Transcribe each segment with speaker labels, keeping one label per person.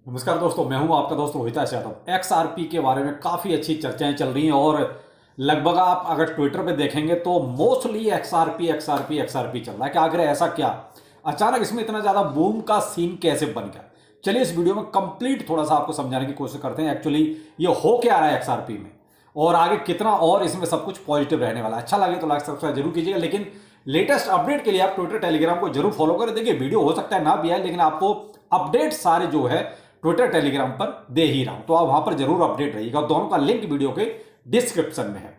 Speaker 1: नमस्कार दोस्तों, मैं हूं आपका दोस्त रोहित यादव। एक्सआरपी के बारे में काफ़ी अच्छी चर्चाएं चल रही हैं और लगभग आप अगर ट्विटर पे देखेंगे तो मोस्टली एक्सआरपी एक्सआरपी एक्सआरपी चल रहा है कि आखिर ऐसा क्या, अचानक इसमें इतना ज़्यादा बूम का सीन कैसे बन गया। चलिए इस वीडियो में कंप्लीट थोड़ा सा आपको समझाने की कोशिश करते हैं एक्चुअली ये हो क्या रहा है एक्सआरपी में और आगे कितना और इसमें सब कुछ पॉजिटिव रहने वाला है। अच्छा लगे तो लाइक सब्सक्राइब जरूर कीजिएगा, लेकिन लेटेस्ट अपडेट के लिए आप ट्विटर टेलीग्राम को जरूर फॉलो करें। देखिए वीडियो हो सकता है ना भी आए, लेकिन आपको अपडेट सारे जो है ट्विटर टेलीग्राम पर दे ही रहा हूं, तो आप वहां पर जरूर अपडेट रहिएगा। दोनों का लिंक वीडियो के डिस्क्रिप्शन में है।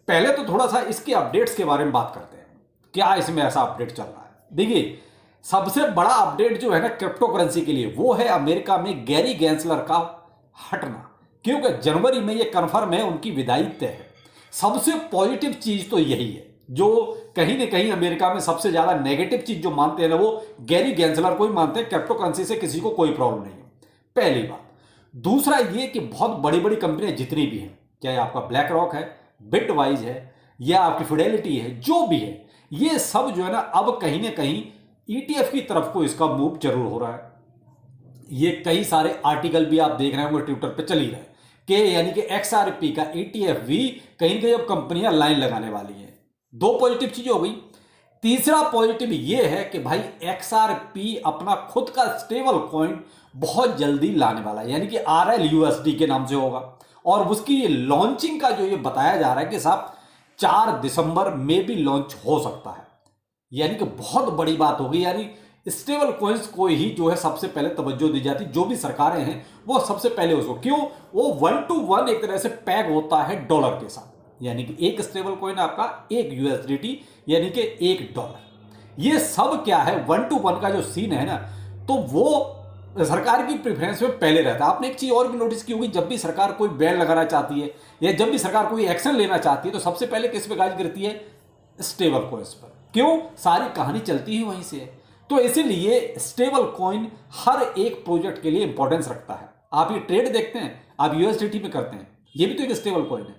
Speaker 1: पहले तो थोड़ा सा इसके अपडेट्स के बारे में बात करते हैं, क्या इसमें ऐसा अपडेट चल रहा है। देखिए सबसे बड़ा अपडेट जो है ना क्रिप्टो करेंसी के लिए, वो है अमेरिका में गैरी गैंसलर का हटना, क्योंकि जनवरी में ये कन्फर्म है उनकी विदाई तय है। सबसे पॉजिटिव चीज तो यही है, जो कहीं ना कहीं अमेरिका में सबसे ज्यादा नेगेटिव चीज जो मानते हैं ना वो गैरी गैंसलर को ही मानते हैं। क्रिप्टो करेंसी से किसी को कोई प्रॉब्लम नहीं है, पहली बात। दूसरा ये कि बहुत बड़ी बड़ी कंपनियां जितनी भी हैं, चाहे आपका ब्लैक रॉक है, बिटवाइज है या आपकी फिडेलिटी है, जो भी है, ये सब जो है ना अब कहीं ना कहीं ईटीएफ की तरफ को इसका मूव जरूर हो रहा है। ये कई सारे आर्टिकल भी आप देख रहे होंगे ट्विटर पे चल ही रहे कि यानी कि एक्सआरपी का ईटीएफ भी कहीं ना कहीं अब कंपनियां लाइन लगाने वाली हैं। दो पॉजिटिव चीजें हो गई। तीसरा पॉजिटिव ये है कि भाई एक्सआरपी अपना खुद का स्टेबल कॉइन बहुत जल्दी लाने वाला है, यानी कि RLUSD के नाम से होगा और उसकी लॉन्चिंग का जो ये बताया जा रहा है कि साहब 4 दिसंबर में भी लॉन्च हो सकता है, यानी कि बहुत बड़ी बात होगी। यानी स्टेबल कॉइन्स को ही जो है सबसे पहले तवज्जो दी जाती, जो भी सरकारें हैं वो सबसे पहले उसको, क्यों, वो 1 to 1 एक तरह से पैग होता है डॉलर के साथ, यानी कि एक स्टेबल कॉइन आपका एक USDT यानी कि $1। ये सब क्या है 1 to 1 का जो सीन है ना, तो वो सरकार की प्रेफरेंस में पहले रहता है। आपने एक चीज और भी नोटिस की होगी, जब भी सरकार कोई बैन लगाना चाहती है या जब भी सरकार कोई एक्शन लेना चाहती है तो सबसे पहले किस पे गाज गिरती है, स्टेबल कॉइन्स पर। क्यों, सारी कहानी चलती ही वहीं से है। तो इसीलिए स्टेबल कॉइन हर एक प्रोजेक्ट के लिए इंपॉर्टेंस रखता है। आप ये ट्रेड देखते हैं, आप USDT में करते हैं, ये भी तो एक स्टेबल कॉइन है।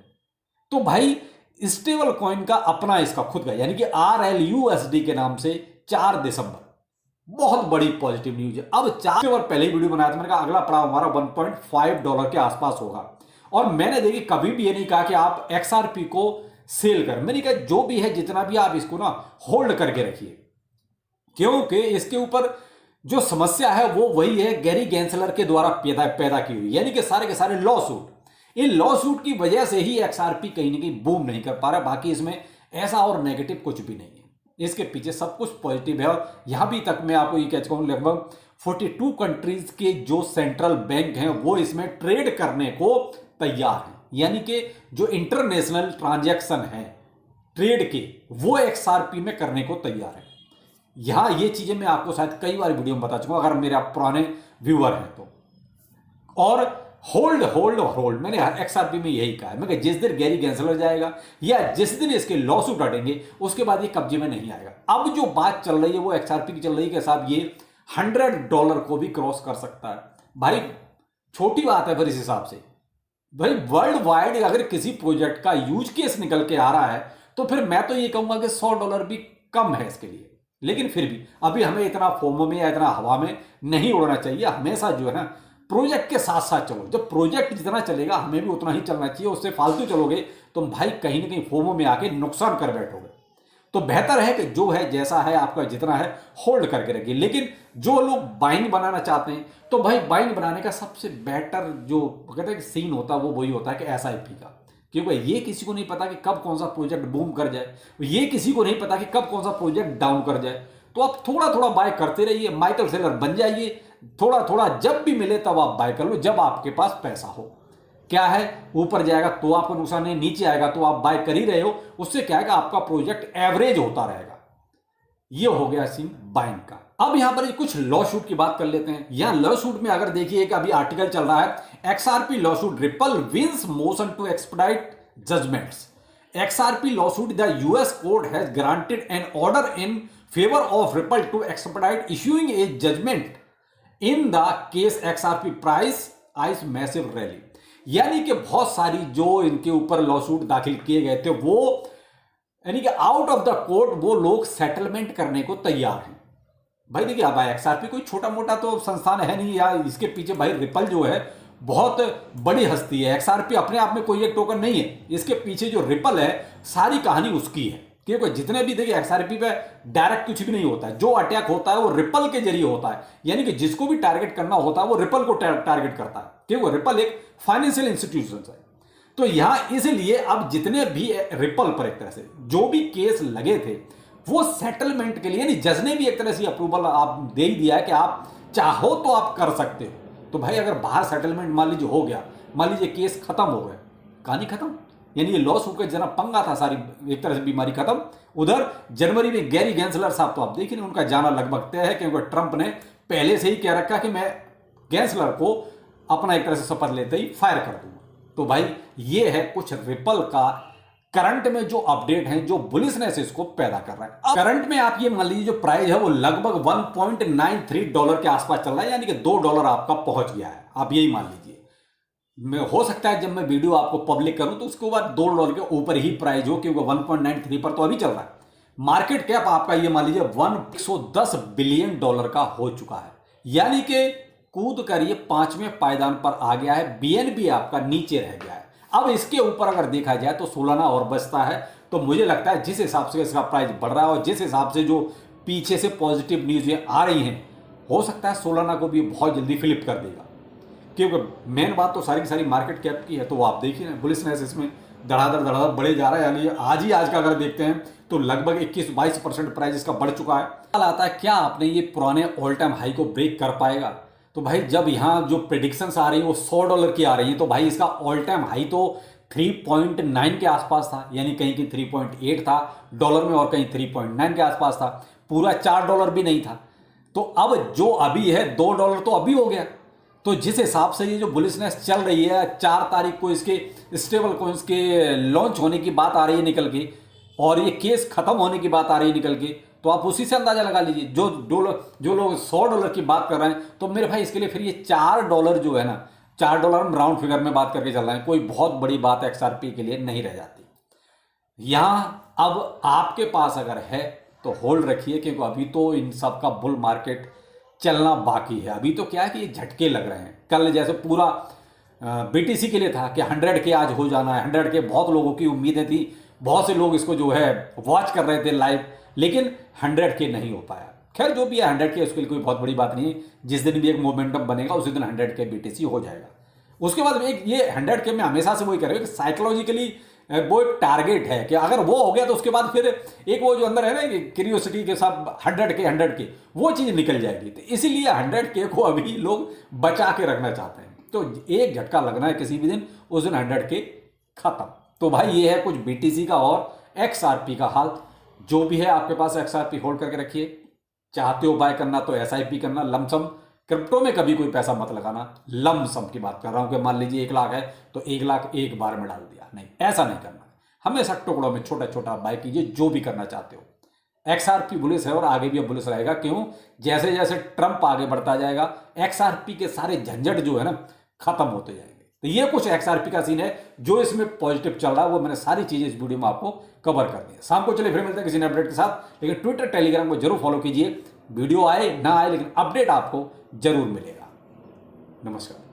Speaker 1: तो भाई स्टेबल कॉइन का अपना इसका खुद का यानी कि RLUSD के नाम से 4 दिसंबर, बहुत बड़ी पॉजिटिव न्यूज है। अब 4 दिसंबर पहले ही वीडियो बनाया था, मैंने कहा अगला पड़ाव हमारा $1.5 के आसपास होगा और मैंने देखिए कभी भी ये नहीं कहा कि आप XRP को सेल कर, मैंने कहा जो भी है जितना भी आप इसको ना होल्ड करके रखिए, क्योंकि इसके ऊपर जो समस्या है वो वही है गैरी गैंसलर के द्वारा पैदा की हुई, यानी कि सारे के सारे law suit. In law suit की वजह से ही XRP कहीं ना कहीं बूम नहीं कर पा रहा। बाकी इसमें ऐसा और नेगेटिव कुछ भी नहीं है, इसके पीछे सब कुछ पॉजिटिव है। और यहां भी तक मैं आपको ये कह चुका हूं, लगभग 42 कंट्रीज के जो सेंट्रल बैंक हैं वो इसमें ट्रेड करने को तैयार हैं, यानी कि जो इंटरनेशनल ट्रांजैक्शन है ट्रेड के, वो XRP में करने को तैयार है। यहां ये चीजें मैं आपको शायद कई बार वीडियो में बता चुका हूं, अगर मेरे आप पुराने व्यूअर हैं तो। और होल्ड होल्ड होल्ड, मैंने XRP में यही कहा है, मैं जिस दिन गैरी गैंसलर जाएगा या जिस दिन इसके लॉसूट हटेंगे उसके बाद ये कब्जे में नहीं आएगा। अब जो बात चल रही है वो XRP की चल रही है कि साहब ये $100 को भी क्रॉस कर सकता है। भाई छोटी बात है फिर इस हिसाब से, भाई वर्ल्ड वाइड अगर किसी प्रोजेक्ट का यूज केस निकल के आ रहा है तो फिर मैं तो ये कहूंगा कि $100 भी कम है इसके लिए। लेकिन फिर भी अभी हमें इतना फोमो में या इतना हवा में नहीं उड़ना चाहिए। हमेशा जो है ना प्रोजेक्ट के साथ साथ चलो, जब प्रोजेक्ट जितना चलेगा हमें भी उतना ही चलना चाहिए। उससे फालतू चलोगे तुम भाई कहीं ना कहीं फोमो में आके नुकसान कर बैठोगे। तो बेहतर है कि जो है जैसा है आपका जितना है होल्ड करके रखिए। लेकिन जो लोग बाइंग बनाना चाहते हैं तो भाई बाइंग बनाने का सबसे बेटर जो कहते हैं सीन होता है वो वही होता है कि SIP का, क्योंकि ये किसी को नहीं पता कि कब कौन सा प्रोजेक्ट बूम कर जाए, ये किसी को नहीं पता कि कब कौन सा प्रोजेक्ट डाउन कर जाए। तो आप थोड़ा थोड़ा बाय करते रहिए, माइकल सेलर बन जाइए, थोड़ा थोड़ा जब भी मिले तब आप बाय कर लो, जब आपके पास पैसा हो। क्या है, ऊपर जाएगा तो आपको नुकसान नहीं, नीचे आएगा तो आप बाय कर ही रहे हो, उससे क्या है कि आपका प्रोजेक्ट एवरेज होता रहेगा। ये हो गया सीन बाइंग का। अब यहां पर कुछ लॉ शूट की बात कर लेते हैं। यहां लॉ शूट में अगर देखिए कि अभी आर्टिकल चल रहा है, XRP lawsuit Ripple wins motion to expedite judgments. XRP lawsuit, the US court has granted an order in favor of Ripple to expedite issuing a judgment in the case XRP price ice massive rally। यानी कि बहुत सारी जो इनके ऊपर lawsuit दाखिल किए गए थे वो यानी कि आउट ऑफ द कोर्ट वो लोग सेटलमेंट करने को तैयार हैं। भाई देखिए, अब एक्सआरपी कोई छोटा मोटा तो संस्थान है नहीं, या इसके पीछे भाई रिपल जो है बहुत बड़ी हस्ती है। एक्सआरपी अपने आप में कोई एक टोकन नहीं है, इसके पीछे जो रिपल है सारी कहानी उसकी है। क्योंकि जितने भी देखिए एक्सआरपी पे डायरेक्ट कुछ भी नहीं होता है, जो अटैक होता है वो रिपल के जरिए होता है, यानी कि जिसको भी टारगेट करना होता है वो रिपल को टारगेट करता है, क्योंकि रिपल एक फाइनेंशियल इंस्टीट्यूशन है। तो यहां इसलिए अब जितने भी रिपल पर एक तरह से जो भी केस लगे थे वो सेटलमेंट के लिए, यानी जज ने भी एक तरह से अप्रूवल आप दे ही दिया है कि आप चाहो तो आप कर सकते हो। तो भाई अगर बाहर सेटलमेंट मान लीजिए हो गया, मान लीजिए केस खत्म हो गया, कहानी खत्म, यानी ये लॉस होकर जना पंगा था, सारी एक तरह से बीमारी खत्म। उधर जनवरी में गैरी गैंसलर साहब तो आप देख रहे हैं उनका जाना लगभग तय है, क्योंकि ट्रंप ने पहले से ही कह रखा कि मैं गैंसलर को अपना एक तरह से शपथ लेते ही फायर कर दूंगा। तो भाई ये है कुछ रिपल का करंट में जो अपडेट है, जो बुलिशनेस इसको पैदा कर रहा है। अब करंट में आप ये मान लीजिए जो प्राइस है वो लगभग $1.93 के आसपास चल रहा है, यानी कि $2 आपका पहुंच गया है, आप यही मान लीजिए। हो सकता है जब मैं वीडियो आपको पब्लिक करूं तो उसके बाद $2 के ऊपर ही प्राइस हो, क्योंकि 1.93 पर तो अभी चल रहा है। मार्केट कैप आपका ये मान लीजिए $110 बिलियन का हो चुका है, यानी कि कूद कर ये 5वें पायदान पर आ गया है। बीएनबी आपका नीचे रह गया है। अब इसके ऊपर अगर देखा जाए तो सोलाना और बचता है। तो मुझे लगता है जिस हिसाब से इसका प्राइस बढ़ रहा है और जिस हिसाब से जो पीछे से पॉजिटिव न्यूज़ आ रही हैं, हो सकता है सोलाना को भी बहुत जल्दी फ्लिप कर देगा, क्योंकि मेन बात तो सारी की सारी मार्केट कैप की है। तो वो आप देखिए ना, बुलिशनेस इसमें धड़ाधड़ बढ़े जा रहा है, यानी आज का अगर देखते हैं तो लगभग 21-22% प्राइस इसका बढ़ चुका है। सवाल आता है क्या आपने ये पुराने ऑल टाइम हाई को ब्रेक कर पाएगा? तो भाई जब यहाँ जो प्रेडिक्शंस आ रही है वो $100 की आ रही है, तो भाई इसका ऑल टाइम हाई तो 3.9 के आसपास था, यानी कहीं की 3.8 था डॉलर में और कहीं 3.9 के आसपास था, पूरा $4 भी नहीं था। तो अब जो अभी है $2 तो अभी हो गया। तो जिस हिसाब से ये जो बुलिशनेस चल रही है, 4 तारीख को इसके स्टेबल कॉइन्स के लॉन्च होने की बात आ रही है निकल के, और ये केस खत्म होने की बात आ रही है निकल के, तो आप उसी से अंदाजा लगा लीजिए। जो लोग $100 की बात कर रहे हैं, तो मेरे भाई इसके लिए फिर ये $4 जो है ना, $4 हम राउंड फिगर में बात करके चल रहे हैं, कोई बहुत बड़ी बात एक्सआरपी के लिए नहीं रह जाती। यहां अब आपके पास अगर है तो होल्ड रखिए, क्योंकि अभी तो इन सब का बुल मार्केट चलना बाकी है। अभी तो क्या है कि ये झटके लग रहे हैं। कल जैसे पूरा बीटीसी के लिए था कि 100 के आज हो जाना है, 100 के बहुत लोगों की उम्मीदें थी, बहुत से लोग इसको जो है वॉच कर रहे थे लाइव, लेकिन 100 के नहीं हो पाया। खैर जो भी है 100 के उसके लिए कोई बहुत बड़ी बात नहीं है, जिस दिन भी एक मोमेंटम बनेगा उसी दिन 100 के बीटीसी हो जाएगा। उसके बाद एक ये 100 के में हमेशा से वही कह रहे हो कि साइकोलॉजिकली वो एक टारगेट है कि अगर वो हो गया तो उसके बाद फिर एक वो जो अंदर है ना क्यूरियोसिटी के साथ 100 के वो चीज़ निकल जाएगी। तो इसीलिए 100 को अभी लोग बचा के रखना चाहते हैं। तो एक झटका लगना है किसी भी दिन, उस दिन 100 खत्म। तो भाई ये है कुछ बीटीसी का और एक्सआरपी का हाल। जो भी है आपके पास एक्सआरपी होल्ड करके रखिए। चाहते हो बाय करना तो एसआईपी करना, लमसम क्रिप्टो में कभी कोई पैसा मत लगाना। लमसम की बात कर रहा हूं कि मान लीजिए 1 लाख है तो 1 लाख एक बार में डाल दिया, नहीं, ऐसा नहीं करना। हमेशा टुकड़ों में छोटा छोटा बाय कीजिए, जो भी करना चाहते हो। एक्सआरपी बुलिश है और आगे भी बुलिश रहेगा। क्यों? जैसे जैसे ट्रंप आगे बढ़ता जाएगा, एक्सआरपी के सारे झंझट जो है ना खत्म होते जाएंगे। तो ये कुछ एक्सआरपी का सीन है जो इसमें पॉजिटिव चल रहा है, वो मैंने सारी चीजें इस वीडियो में आपको कवर कर दी है। शाम को चलिए फिर मिलते हैं किसी नए अपडेट के साथ, लेकिन ट्विटर टेलीग्राम को जरूर फॉलो कीजिए। वीडियो आए ना आए लेकिन अपडेट आपको जरूर मिलेगा। नमस्कार।